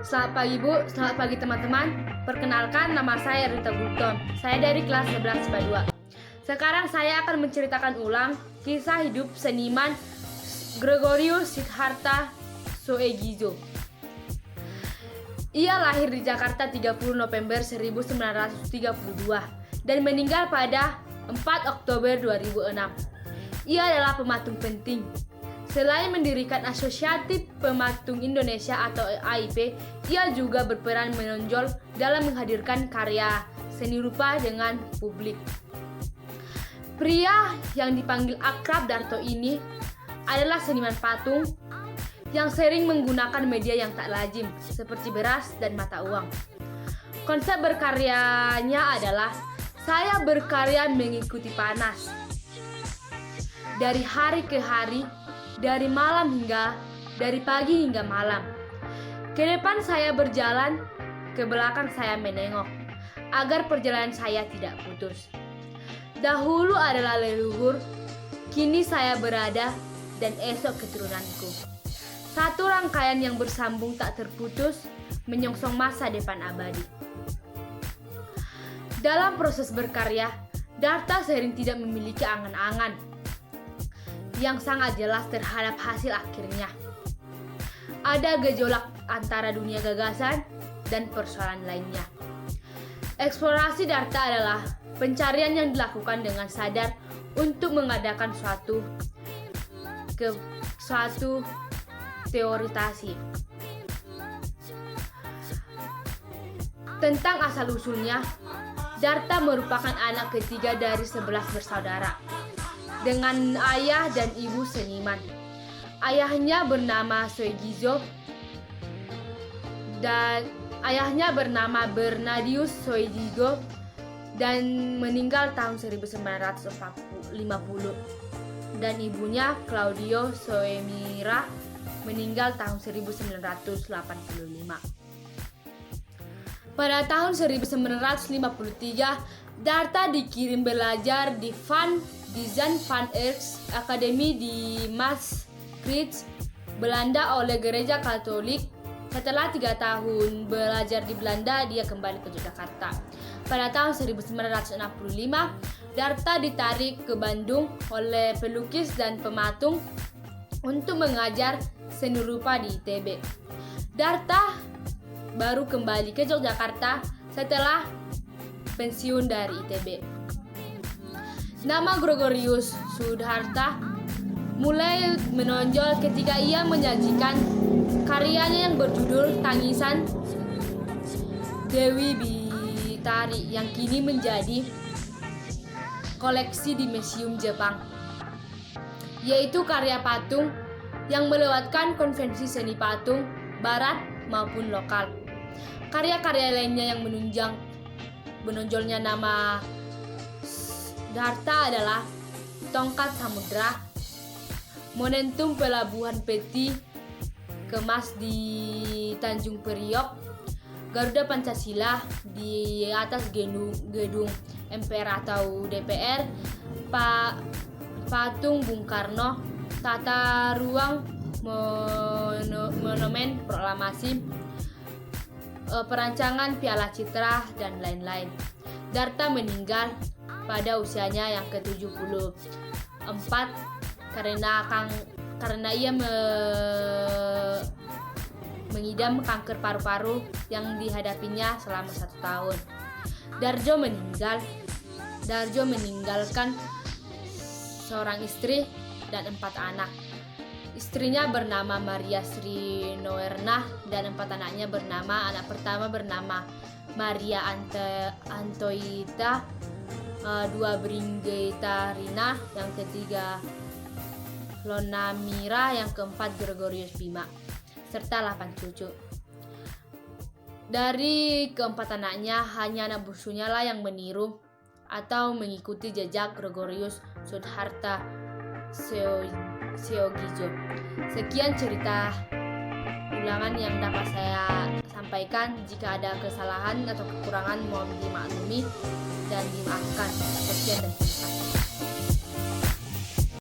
Selamat pagi Bu, selamat pagi teman-teman. Perkenalkan, nama saya Rita Gultom. Saya dari kelas 11 IPA 2. Sekarang saya akan menceritakan ulang kisah hidup seniman Gregorius Siddhartha Soegijo. Ia lahir di Jakarta 30 November 1932 dan meninggal pada 4 Oktober 2006. Ia adalah pematung penting. Selain mendirikan Asosiasi Pematung Indonesia atau AIP, ia juga berperan menonjol dalam menghadirkan karya seni rupa dengan publik. Pria yang dipanggil akrab Darto ini adalah seniman patung yang sering menggunakan media yang tak lazim seperti beras dan mata uang. Konsep berkaryanya adalah saya berkarya mengikuti panas. Dari hari ke hari, dari malam dari pagi hingga malam. Ke depan saya berjalan, ke belakang saya menengok, agar perjalanan saya tidak putus. Dahulu adalah leluhur, kini saya berada, dan esok keturunanku. Satu rangkaian yang bersambung tak terputus, menyongsong masa depan abadi. Dalam proses berkarya, Darta sering tidak memiliki angan-angan yang sangat jelas terhadap hasil akhirnya. Ada gejolak antara dunia gagasan dan persoalan lainnya. Eksplorasi Darta adalah pencarian yang dilakukan dengan sadar untuk mengadakan suatu teorisasi tentang asal-usulnya. Darta merupakan anak ketiga dari 11 bersaudara dengan ayah dan ibu seniman. Ayahnya bernama Soegijo dan ayahnya bernama Bernadius Soegijo dan meninggal tahun 1950, dan ibunya Claudio Soemira meninggal tahun 1985. Pada tahun 1953, Darta dikirim belajar di Design Van Eyck Academy di Maastricht, Belanda oleh Gereja Katolik. Setelah 3 tahun belajar di Belanda, dia kembali ke Jakarta. Pada tahun 1965, Darta ditarik ke Bandung oleh pelukis dan pematung untuk mengajar seni rupa di ITB. Darta baru kembali ke Yogyakarta setelah pensiun dari ITB. Nama Gregorius Siddhartha mulai menonjol ketika ia menyajikan karyanya yang berjudul Tangisan Dewi Bitari yang kini menjadi koleksi di Museum Jepang, yaitu karya patung yang melewatkan konvensi seni patung barat maupun lokal. Karya-karya lainnya yang menonjolnya nama Darta adalah Tongkat Samudra, Momentum Pelabuhan Peti Kemas di Tanjung Priok, Garuda Pancasila di atas gedung MPR atau DPR, patung Bung Karno, tata ruang monumen proklamasi, perancangan Piala Citra, dan lain-lain. Darta meninggal pada usianya yang ke-74 karena ia mengidam kanker paru-paru yang dihadapinya selama 1 tahun. Darjo meninggalkan seorang istri dan 4 anak. Istrinya bernama Maria Sri Noerna dan 4 anaknya anak pertama bernama Maria Antoita, 2 Brigita Rina, yang ketiga Lona Mira, yang keempat Gregorius Bima, serta 8 cucu. Dari keempat anaknya, hanya anak bungsunya lah yang meniru atau mengikuti jejak Gregorius Siddhartha Soegijo. Sekian cerita ulangan yang dapat saya sampaikan. Jika ada kesalahan atau kekurangan mohon dimaklumi dan dimaafkan. Sekian dan terima kasih.